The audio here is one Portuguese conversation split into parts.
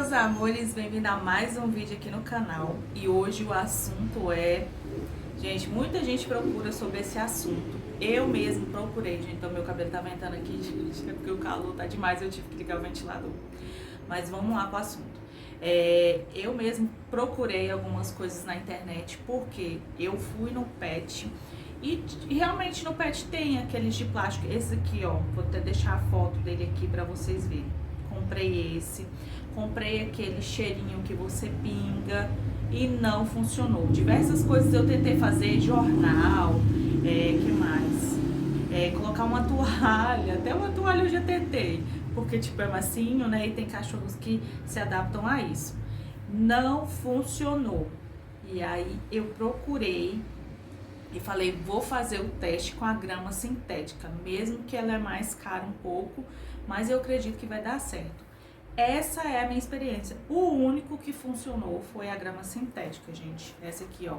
meus amores, bem-vindo a mais um vídeo aqui no canal. E hoje o assunto é... Gente, muita gente procura sobre esse assunto. Eu mesmo procurei, gente, então meu cabelo tá ventando aqui, gente, é porque o calor tá demais, eu tive que ligar o ventilador. Mas vamos lá pro assunto. Eu mesmo procurei algumas coisas na internet, porque eu fui no Pet e realmente no Pet tem aqueles de plástico. Esse aqui, ó, vou até deixar a foto dele aqui pra vocês verem. Comprei esse, comprei aquele cheirinho que você pinga e não funcionou. Diversas coisas eu tentei fazer, jornal, que mais? Colocar uma toalha, até uma toalha eu já tentei, porque tipo é massinho, né, e tem cachorros que se adaptam a isso. Não funcionou. E aí eu procurei e falei, vou fazer o teste com a grama sintética, mesmo que ela é mais cara um pouco, mas eu acredito que vai dar certo. Essa é a minha experiência. O único que funcionou foi a grama sintética, gente. Essa aqui, ó.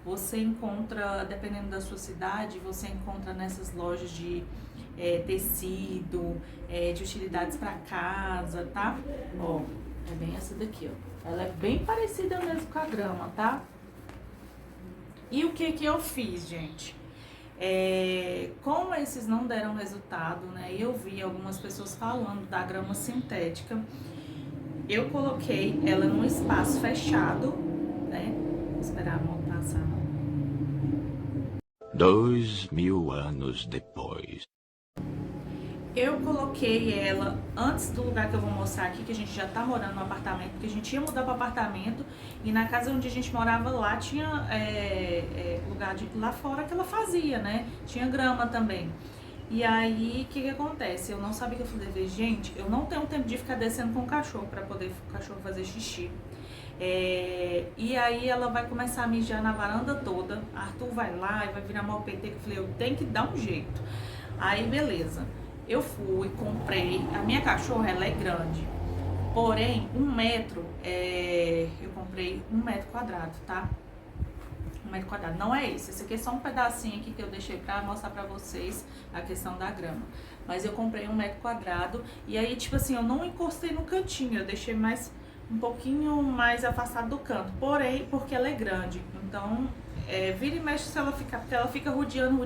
Você encontra, dependendo da sua cidade, você encontra nessas lojas de tecido, de utilidades para casa, tá? Ó, é bem essa daqui, ó. Ela é bem parecida mesmo com a grama, tá? E o que eu fiz, gente? Como esses não deram resultado, né? Eu vi algumas pessoas falando da grama sintética. Eu coloquei ela num espaço fechado, né? Vou esperar a moto passar. 2000 anos depois. Eu coloquei ela antes do lugar que eu vou mostrar aqui, que a gente já tá morando no apartamento, porque a gente ia mudar para apartamento e na casa onde a gente morava lá tinha lugar lá fora que ela fazia, né? Tinha grama também. E aí, o que acontece? Eu não sabia que eu falei, gente, eu não tenho tempo de ficar descendo com o cachorro para poder o cachorro fazer xixi. E aí ela vai começar a mijar na varanda toda, Arthur vai lá e vai virar mal PT, que eu falei, eu tenho que dar um jeito. Aí, beleza. Eu fui, comprei, a minha cachorra, ela é grande, porém, 1 metro, eu comprei 1 metro quadrado, tá? 1 metro quadrado, não é esse aqui é só um pedacinho aqui que eu deixei pra mostrar pra vocês a questão da grama. Mas eu comprei 1 metro quadrado e aí, tipo assim, eu não encostei no cantinho, eu deixei um pouquinho mais afastado do canto, porém, porque ela é grande, então, vira e mexe se ela ficar, porque ela fica rodeando,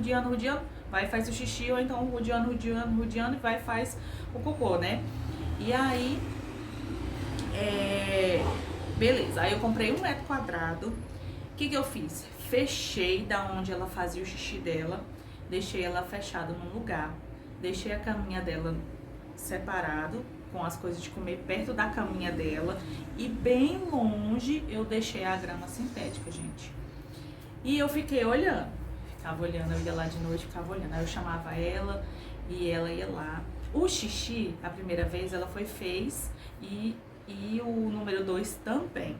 vai e faz o xixi, ou então rodeando, e vai e faz o cocô, né? E aí, beleza, aí eu comprei 1 metro quadrado, o que eu fiz? Fechei da onde ela fazia o xixi dela, deixei ela fechada num lugar, deixei a caminha dela separado, com as coisas de comer perto da caminha dela, e bem longe eu deixei a grama sintética, gente. E eu fiquei olhando, eu ia lá de noite, ficava olhando, aí eu chamava ela e ela ia lá. O xixi, a primeira vez, ela fez e o número 2 também.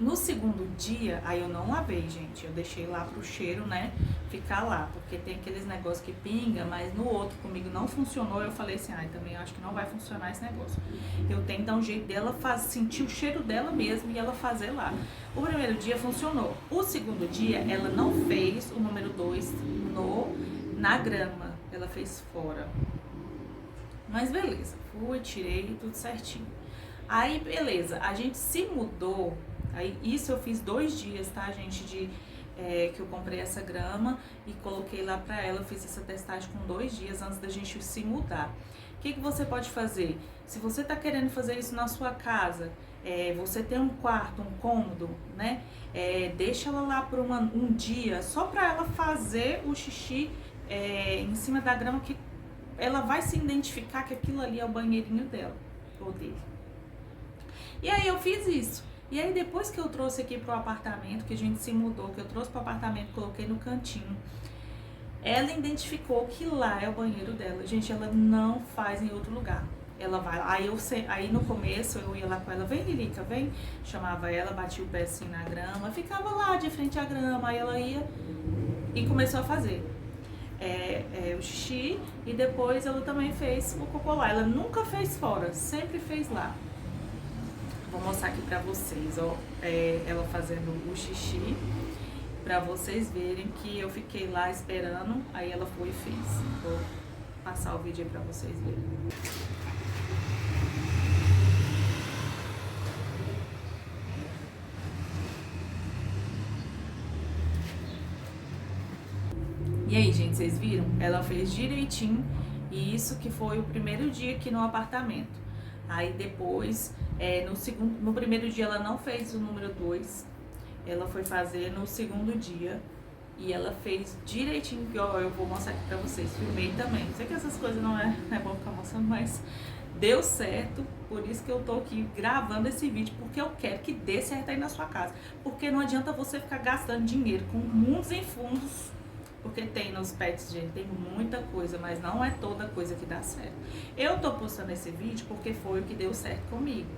No segundo dia, aí eu não lavei, gente, eu deixei lá pro cheiro, né, ficar lá, porque tem aqueles negócios que pinga, mas no outro comigo não funcionou, eu falei assim, também acho que não vai funcionar esse negócio. Eu tenho que dar um jeito dela sentir o cheiro dela mesmo e ela fazer lá. O primeiro dia funcionou, o segundo dia ela não fez o número 2 na grama, ela fez fora. Mas beleza, fui, tirei tudo certinho. Aí, beleza, a gente se mudou, aí isso eu fiz 2 dias, tá, gente, que eu comprei essa grama e coloquei lá pra ela, eu fiz essa testagem com 2 dias antes da gente se mudar. O que você pode fazer? Se você tá querendo fazer isso na sua casa, você tem um quarto, um cômodo, né, deixa ela lá por um dia, só pra ela fazer o xixi em cima da grama, que ela vai se identificar que aquilo ali é o banheirinho dela, ou dele. E aí eu fiz isso. E aí depois que eu trouxe aqui pro apartamento, que a gente se mudou, que eu trouxe pro apartamento, coloquei no cantinho, ela identificou que lá é o banheiro dela. Gente, ela não faz em outro lugar. Ela vai lá. Aí no começo eu ia lá com ela, vem Lilica, vem. Chamava ela, batia o pé assim na grama, ficava lá de frente à grama. Aí ela ia e começou a fazer o xixi, e depois ela também fez o cocô lá. Ela nunca fez fora, sempre fez lá. Vou mostrar aqui pra vocês, ó, ela fazendo o xixi, pra vocês verem que eu fiquei lá esperando, aí ela foi e fez. Vou passar o vídeo aí pra vocês verem. E aí, gente, vocês viram? Ela fez direitinho, e isso que foi o primeiro dia aqui no apartamento. Aí depois, no primeiro dia ela não fez o número 2, ela foi fazer no segundo dia. E ela fez direitinho, que ó, eu vou mostrar aqui pra vocês, filmei também. Sei que essas coisas não é bom ficar mostrando, mas deu certo. Por isso que eu tô aqui gravando esse vídeo, porque eu quero que dê certo aí na sua casa. Porque não adianta você ficar gastando dinheiro com mundos em fundos, porque tem nos pets, gente, tem muita coisa, mas não é toda coisa que dá certo. Eu tô postando esse vídeo porque foi o que deu certo comigo.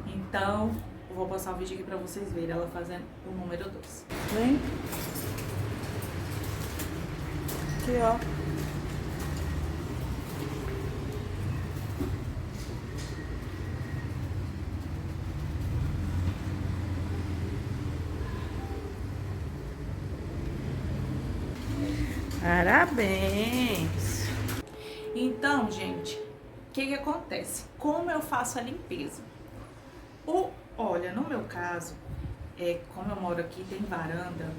Então, eu vou postar um vídeo aqui pra vocês verem ela fazendo o número 2. Vem. Aqui, ó. Parabéns. Então, gente, o que acontece? Como eu faço a limpeza? Olha, no meu caso, como eu moro aqui, tem varanda,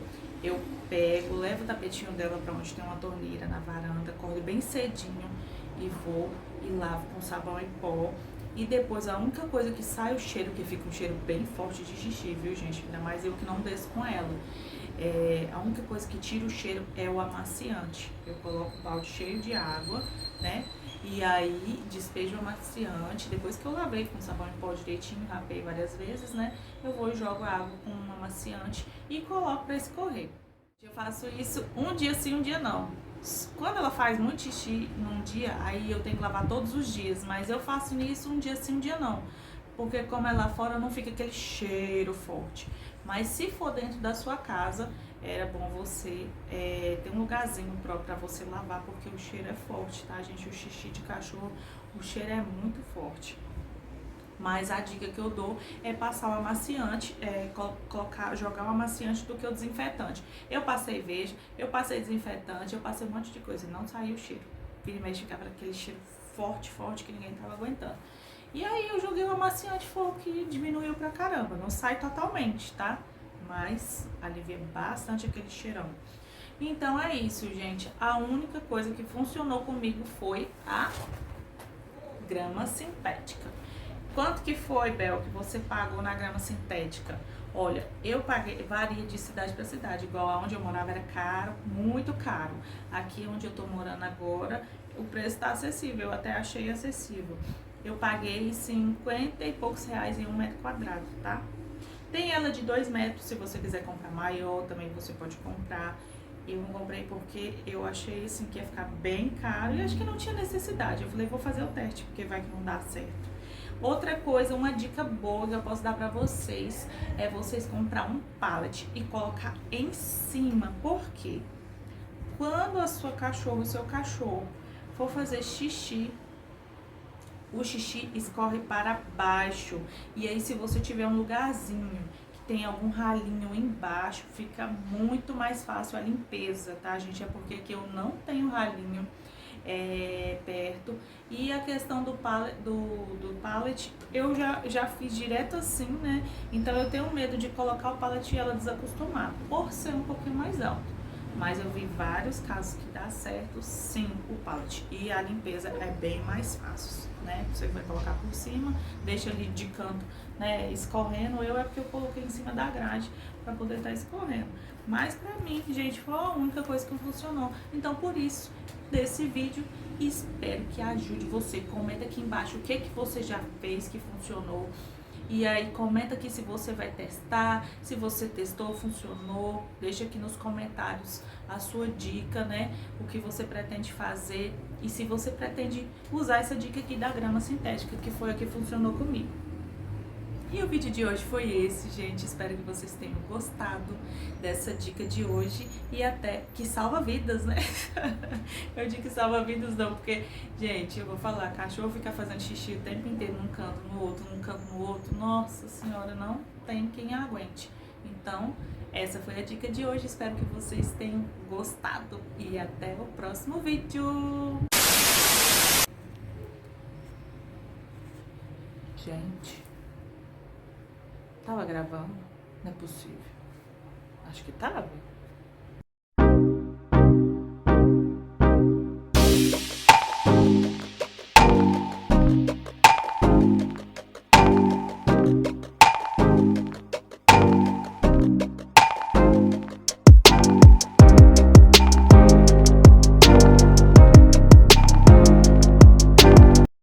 eu pego, levo o tapetinho dela pra onde tem uma torneira na varanda, acordo bem cedinho e vou e lavo com sabão e pó. E depois a única coisa que sai o cheiro, que fica um cheiro bem forte de xixi, viu, gente? Ainda mais eu que não desço com ela. A única coisa que tira o cheiro é o amaciante. Eu coloco o balde cheio de água, né? E aí despejo o amaciante. Depois que eu lavei com sabão em pó direitinho, rapei várias vezes, né? Eu vou e jogo a água com um amaciante e coloco pra escorrer. Eu faço isso um dia sim, um dia não. Quando ela faz muito xixi num dia, aí eu tenho que lavar todos os dias. Mas eu faço isso um dia sim, um dia não. Porque como é lá fora, não fica aquele cheiro forte. Mas se for dentro da sua casa, era bom você ter um lugarzinho próprio para você lavar, porque o cheiro é forte, tá, gente? O xixi de cachorro, o cheiro é muito forte. Mas a dica que eu dou é passar o amaciante, jogar o amaciante do que o desinfetante. Eu passei veja, eu passei desinfetante, eu passei um monte de coisa e não saiu o cheiro. Vira e mexe, ficava aquele cheiro forte, forte, que ninguém tava aguentando. E aí eu joguei o amaciante, foi o que diminuiu pra caramba. Não sai totalmente, tá? Mas alivia bastante aquele cheirão. Então é isso, gente. A única coisa que funcionou comigo foi a grama sintética. Quanto que foi, Bel, que você pagou na grama sintética? Olha, eu paguei, varia de cidade para cidade. Igual aonde eu morava era caro, muito caro. Aqui onde eu tô morando agora, o preço tá acessível, eu até achei acessível. Eu paguei 50 e poucos reais em 1 metro quadrado, tá? Tem ela de 2 metros, se você quiser comprar maior, também você pode comprar. Eu não comprei porque eu achei assim que ia ficar bem caro e acho que não tinha necessidade. Eu falei, vou fazer o teste, porque vai que não dá certo. Outra coisa, uma dica boa que eu posso dar pra vocês é vocês comprar um pallet e colocar em cima. Por quê? Quando a sua cachorra, o seu cachorro for fazer xixi, o xixi escorre para baixo. E aí, se você tiver um lugarzinho que tem algum ralinho embaixo, fica muito mais fácil a limpeza, tá, gente? É porque aqui eu não tenho ralinho perto. E a questão do pallet, eu já fiz direto assim, né? Então eu tenho medo de colocar o pallet e ela desacostumar, por ser um pouquinho mais alto. Mas eu vi vários casos que dá certo, sim, o pallet. E a limpeza é bem mais fácil, né? Você vai colocar por cima, deixa ali de canto, né, escorrendo. É porque eu coloquei em cima da grade para poder estar escorrendo. Mas pra mim, gente, foi a única coisa que funcionou. Então, por isso, desse vídeo, espero que ajude você. Comenta aqui embaixo o que você já fez que funcionou. E aí comenta aqui se você vai testar, se você testou, funcionou. Deixa aqui nos comentários a sua dica, né? O que você pretende fazer e se você pretende usar essa dica aqui da grama sintética, que foi a que funcionou comigo. E o vídeo de hoje foi esse, gente. Espero que vocês tenham gostado dessa dica de hoje e até que salva vidas, né? Eu digo que salva vidas não, porque, gente, eu vou falar, cachorro ficar fazendo xixi o tempo inteiro num canto, no outro, num canto, no outro, nossa senhora, não tem quem aguente. Então, essa foi a dica de hoje. Espero que vocês tenham gostado e até o próximo vídeo. Gente, tava gravando? Não é possível. Acho que tava.